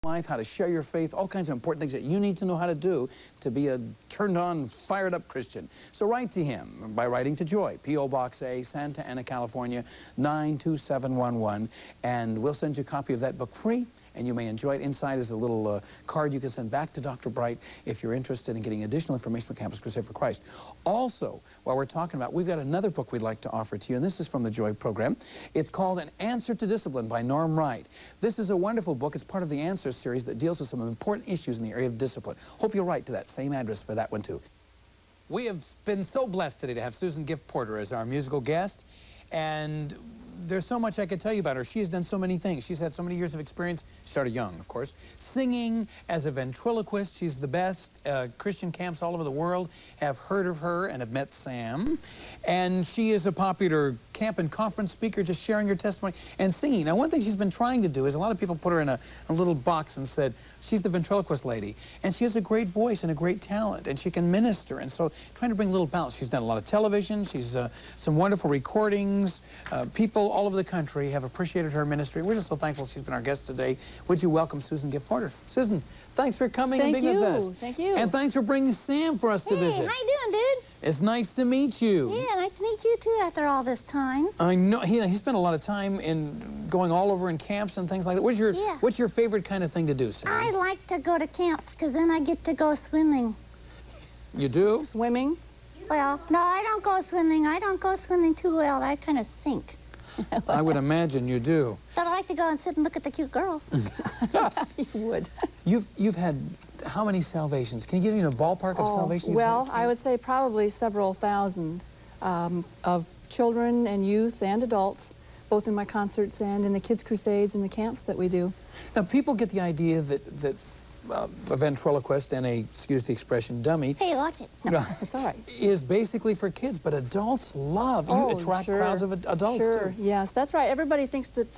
life, how to share your faith, all kinds of important things that you need to know how to do to be a turned-on, fired-up Christian. So write to him by writing to Joy, P.O. Box A, Santa Ana, California, 92711, and we'll send you a copy of that book free, and you may enjoy it. Inside is a little card you can send back to Dr. Bright if you're interested in getting additional information from Campus Crusade for Christ. Also, while we're talking about, we've got another book we'd like to offer to you, and this is from the Joy program. It's called An Answer to Discipline by Norm Wright. This is a wonderful book. It's part of the Answers series that deals with some important issues in the area of discipline. Hope you'll write to that same address for that one, too. We have been so blessed today to have Susan Gift Porter as our musical guest, and there's so much I could tell you about her. She has done so many things. She's had so many years of experience. She started young, of course. Singing as a ventriloquist. She's the best. Christian camps all over the world have heard of her and have met Sam. And she is a popular camp and conference speaker, just sharing her testimony and singing. Now, one thing she's been trying to do is a lot of people put her in a little box and said, she's the ventriloquist lady. And she has a great voice and a great talent, and she can minister. And so trying to bring a little balance. She's done a lot of television. She's some wonderful recordings. People all over the country have appreciated her ministry. We're just so thankful she's been our guest today. Would you welcome Susan Gift Porter? Susan, thanks for coming and being with us. Thank you. And thanks for bringing Sam for us to visit. Hey, how you doing, dude? It's nice to meet you. Yeah, nice to meet you, too, after all this time. I know. He spent a lot of time in going all over in camps and things like that. What's your favorite kind of thing to do, Sam? I like to go to camps, because then I get to go swimming. You do? Swimming? Well, no, I don't go swimming. I don't go swimming too well. I kind of sink. I would imagine you do. But I like to go and sit and look at the cute girls. You would. You've had how many salvations? Can you give me a ballpark of salvations? Well, I would say probably several thousand of children and youth and adults, both in my concerts and in the Kids Crusades and the camps that we do. Now, people get the idea that a ventriloquist and excuse the expression, dummy. Hey, watch it. No, it's all right. Is basically for kids, but adults love. You attract crowds of adults, Sure, too. yes, that's right. Everybody thinks that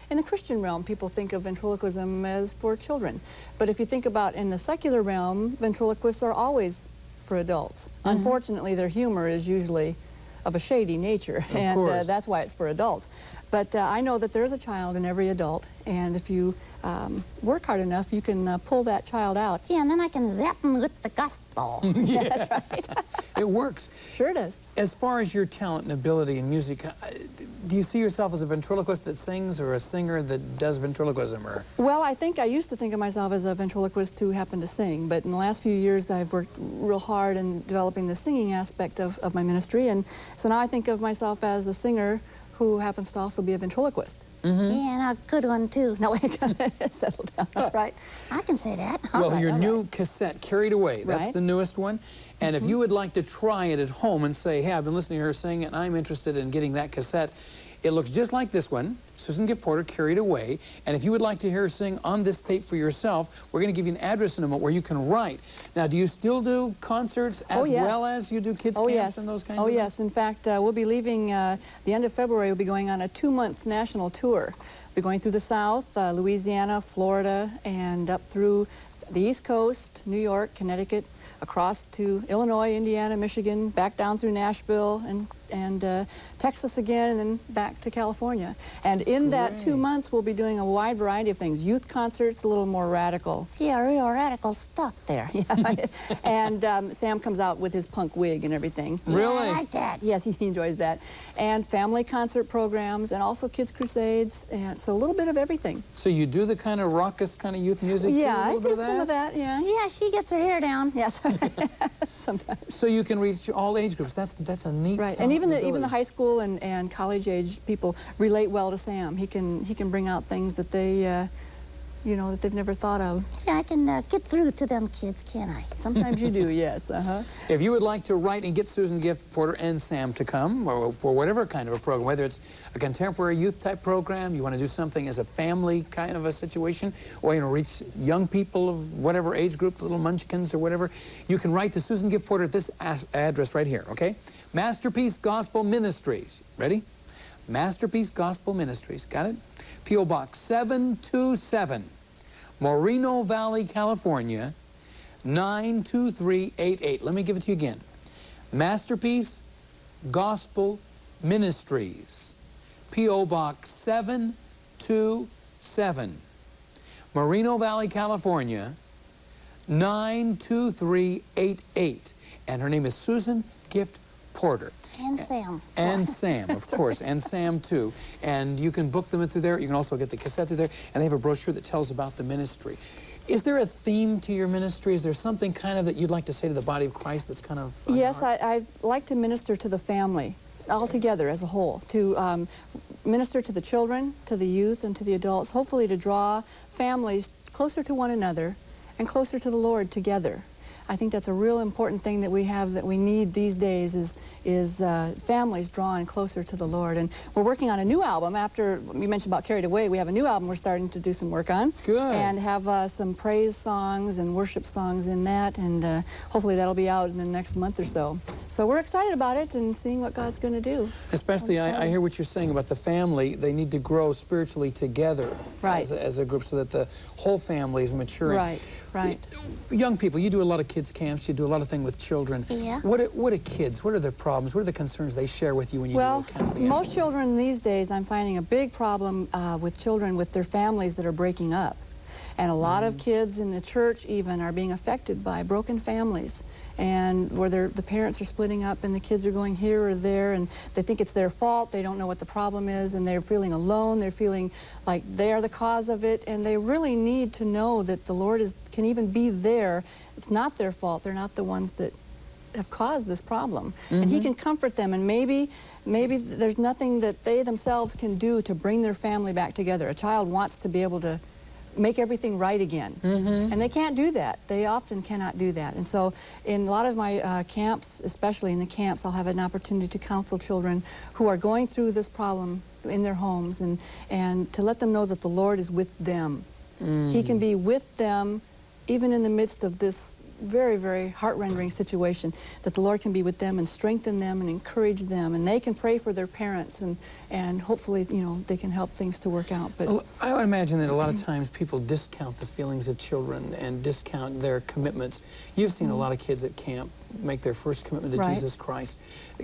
in the Christian realm, people think of ventriloquism as for children. But if you think about in the secular realm, ventriloquists are always for adults. Unfortunately, their humor is usually of a shady nature, and that's why it's for adults. But I know that there's a child in every adult, and if you work hard enough, you can pull that child out. Yeah, and then I can zap them with the gospel. Yeah, that's right. It works. Sure it does. As far as your talent and ability in music, do you see yourself as a ventriloquist that sings or a singer that does ventriloquism? Or? Well, I used to think of myself as a ventriloquist who happened to sing, but in the last few years I've worked real hard in developing the singing aspect of my ministry, and so now I think of myself as a singer who happens to also be a ventriloquist. Yeah, and a good one, too. No, wait, settle down. All right. I can say that. Well, your new cassette, Carried Away, that's the newest one. And if you would like to try it at home and say, hey, I've been listening to her sing and I'm interested in getting that cassette, it looks just like this one, Susan Gift Porter, Carried Away. And if you would like to hear her sing on this tape for yourself, we're going to give you an address in a moment where you can write. Now, do you still do concerts as well as you do kids camps and those kinds of things? Yes. In fact, we'll be leaving the end of February. We'll be going on a 2-month national tour. We'll be going through the South, Louisiana, Florida, and up through the East Coast, New York, Connecticut, across to Illinois, Indiana, Michigan, back down through Nashville, and Texas again, and then back to California. And in that 2 months, we'll be doing a wide variety of things. Youth concerts, a little more radical. Yeah, real radical stuff there. Yeah. And Sam comes out with his punk wig and everything. Really? Yeah, I like that. Yes, he enjoys that. And family concert programs, and also Kids Crusades, and so a little bit of everything. So you do the kind of raucous kind of youth music too? Yeah, I do some of that, yeah. Yeah, she gets her hair down. Yes. Sometimes. So you can reach all age groups. That's a neat Right, and even the high school and college age people relate well to Sam. He can bring out things that they you know, that they've never thought of. Yeah, I can get through to them kids, can't I? Sometimes you do, yes. If you would like to write and get Susan Gift Porter and Sam to come, or for whatever kind of a program, whether it's a contemporary youth type program, you want to do something as a family kind of a situation, or you know, reach young people of whatever age group, little munchkins or whatever, you can write to Susan Gift Porter at this address right here, okay? Masterpiece Gospel Ministries. Ready? Masterpiece Gospel Ministries. Got it? P.O. Box 727, Moreno Valley, California, 92388. Let me give it to you again. Masterpiece Gospel Ministries, P.O. Box 727, Moreno Valley, California, 92388. And her name is Susan Gift Porter. And Sam. And Sam, of course, and Sam too. And you can book them through there. You can also get the cassette through there. And they have a brochure that tells about the ministry. Is there a theme to your ministry? Is there something kind of that you'd like to say to the body of Christ that's kind of... Yes, I like to minister to the family altogether as a whole, to minister to the children, to the youth, and to the adults, hopefully to draw families closer to one another and closer to the Lord together. I think that's a real important thing that we have, that we need these days, is families drawn closer to the Lord. And we're working on a new album. After you mentioned about Carried Away, we have a new album we're starting to do some work on. Good. And have some praise songs and worship songs in that, and hopefully that'll be out in the next month or so. So we're excited about it and seeing what God's going to do. Especially, I hear what you're saying about the family. They need to grow spiritually together, right, as a group, so that the whole family is maturing. Right, right. Young people, you do a lot of kids camps, you do a lot of things with children. Yeah. What are kids, what are their problems, what are the concerns they share with you when you do counseling? Most children these days, I'm finding a big problem with children with their families that are breaking up. And a lot of kids in the church even are being affected by broken families, and where the parents are splitting up and the kids are going here or there, and they think it's their fault. They don't know what the problem is, and they're feeling alone. They're feeling like they are the cause of it, and they really need to know that the Lord can even be there. It's not their fault. They're not the ones that have caused this problem. And He can comfort them, and maybe there's nothing that they themselves can do to bring their family back together. A child wants to be able to make everything right again. And they can't do that. They often cannot do that. And so in a lot of my camps, especially in the camps, I'll have an opportunity to counsel children who are going through this problem in their homes, and to let them know that the Lord is with them. He can be with them even in the midst of this very, very heart-rending situation, that the Lord can be with them and strengthen them and encourage them, and they can pray for their parents, and hopefully, you know, they can help things to work out. But well, I would imagine that a lot of times people discount the feelings of children and discount their commitments. You've seen a lot of kids at camp make their first commitment to Jesus Christ.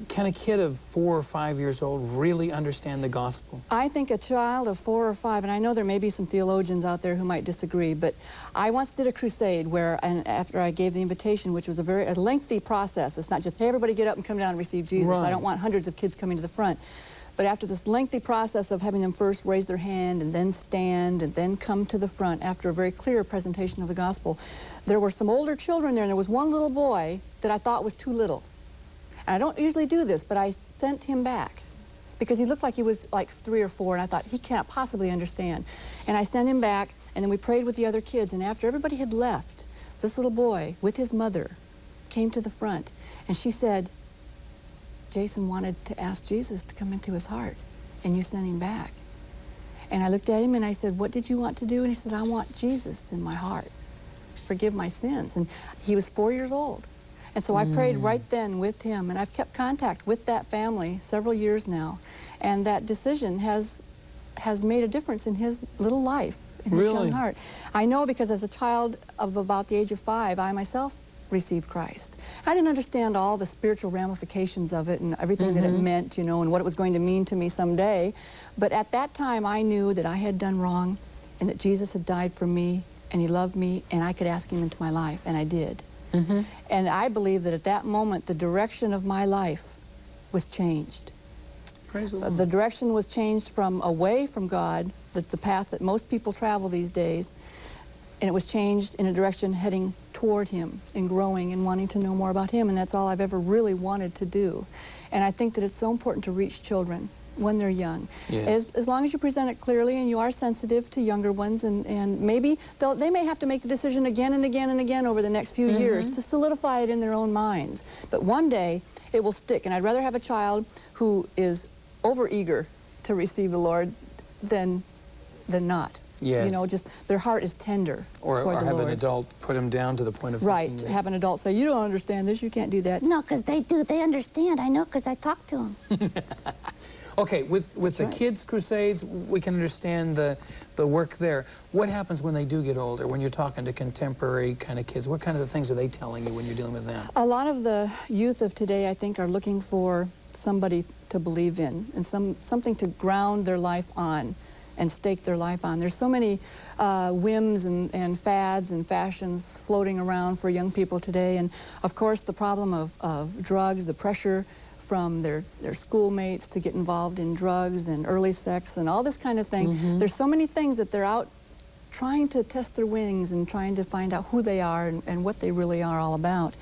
Can a kid of 4 or 5 years old really understand the gospel? I think a child of 4 or 5, and I know there may be some theologians out there who might disagree, but I once did a crusade where, and after I gave the invitation, which was a very lengthy process. It's not just, hey, everybody get up and come down and receive Jesus. I don't want hundreds of kids coming to the front. But after this lengthy process of having them first raise their hand and then stand and then come to the front after a very clear presentation of the gospel, there were some older children there, and there was one little boy that I thought was too little. And I don't usually do this, but I sent him back because he looked like he was like 3 or 4, and I thought, he can't possibly understand. And I sent him back, and then we prayed with the other kids, and after everybody had left, this little boy with his mother came to the front, and she said, Jason wanted to ask Jesus to come into his heart, and you sent him back. And I looked at him and I said, what did you want to do? And he said, I want Jesus in my heart. Forgive my sins. And he was 4 years old. And so I prayed right then with him, and I've kept contact with that family several years now. And that decision has made a difference in his little life, in his young heart. I know, because as a child of about the age of 5, I myself received Christ. I didn't understand all the spiritual ramifications of it and everything that it meant, you know, and what it was going to mean to me someday. But at that time, I knew that I had done wrong and that Jesus had died for me, and He loved me, and I could ask Him into my life, and I did. And I believe that at that moment, the direction of my life was changed. Praise the Lord. The direction was changed from away from God, the path that most people travel these days, and it was changed in a direction heading toward Him and growing and wanting to know more about Him, and that's all I've ever really wanted to do. And I think that it's so important to reach children when they're young. Yes. As long as you present it clearly and you are sensitive to younger ones, and maybe they may have to make the decision again and again and again over the next few years to solidify it in their own minds. But one day it will stick, and I'd rather have a child who is overeager to receive the Lord than not. Yes. You know, just their heart is tender or toward the have Lord. an adult put them down to the point of Right, thinking that... have an adult say, you don't understand this, you can't do that. No, because they do. They understand. I know, because I talk to them. Okay, with the kids' crusades, we can understand the work there. What happens when they do get older, when you're talking to contemporary kind of kids? What kinds of things are they telling you when you're dealing with them? A lot of the youth of today, I think, are looking for somebody to believe in and something to ground their life on. and stake their life on. There's so many whims and fads and fashions floating around for young people today, and of course the problem of drugs, the pressure from their schoolmates to get involved in drugs and early sex and all this kind of thing. There's so many things that they're out trying to test their wings and trying to find out who they are and what they really are all about.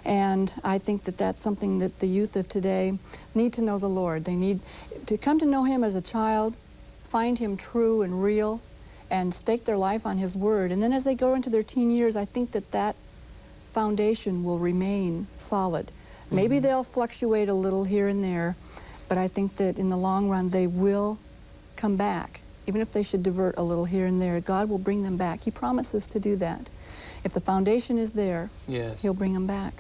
And I think that that's something that the youth of today need to know the Lord. They need to come to know Him as a child, find Him true and real, and stake their life on His Word. And then as they go into their teen years, I think that that foundation will remain solid. Maybe they'll fluctuate a little here and there, but I think that in the long run they will come back. Even if they should divert a little here and there, God will bring them back. He promises to do that. If the foundation is there, yes, He'll bring them back.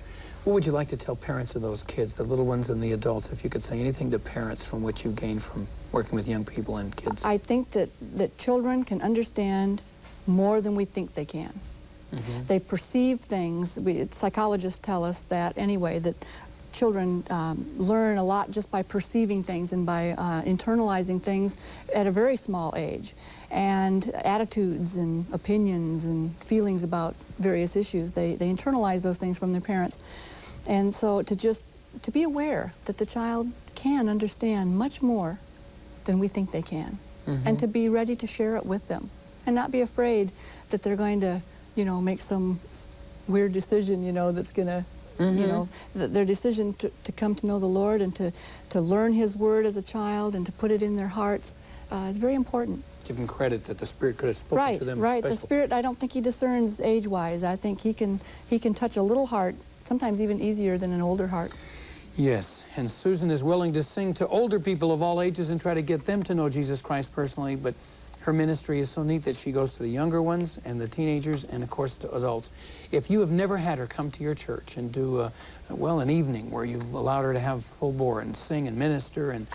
What would you like to tell parents of those kids, the little ones and the adults, if you could say anything to parents from what you gained from working with young people and kids? I think that children can understand more than we think they can. They perceive things. Psychologists tell us that anyway, that children learn a lot just by perceiving things and by internalizing things at a very small age. And attitudes and opinions and feelings about various issues, they internalize those things from their parents. And so to be aware that the child can understand much more than we think they can, and to be ready to share it with them, and not be afraid that they're going to, you know, make some weird decision, you know, that's going to, you know, their decision to come to know the Lord and to learn His Word as a child and to put it in their hearts is very important. Give them credit that the Spirit could have spoken to them. Right. Special. The Spirit, I don't think He discerns age-wise. I think He can touch a little heart, sometimes even easier than an older heart. Yes, and Susan is willing to sing to older people of all ages and try to get them to know Jesus Christ personally, but her ministry is so neat that she goes to the younger ones and the teenagers and, of course, to adults. If you have never had her come to your church and do, well, an evening where you've allowed her to have full bore and sing and minister and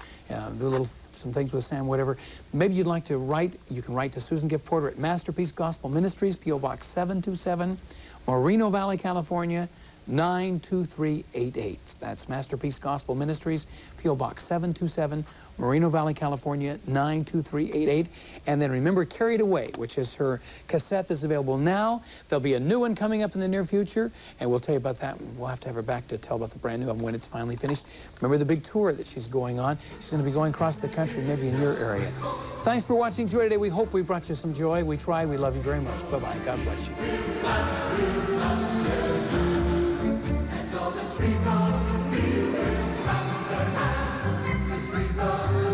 do some things with Sam, whatever, maybe you'd like to write. You can write to Susan Gift Porter at Masterpiece Gospel Ministries, P.O. Box 727, Moreno Valley, California, 92388. That's Masterpiece Gospel Ministries, P.O. Box 727, Moreno Valley, California, 92388. And then remember Carried Away, which is her cassette that's available now. There'll be a new one coming up in the near future, and we'll tell you about that. We'll have to have her back to tell about the brand new album when it's finally finished. Remember the big tour that she's going on. She's going to be going across the country, maybe in your area. Thanks for watching Joy Today. We hope we brought you some joy. We tried. We love you very much. Bye-bye. God bless you. Trees of the field, the trees of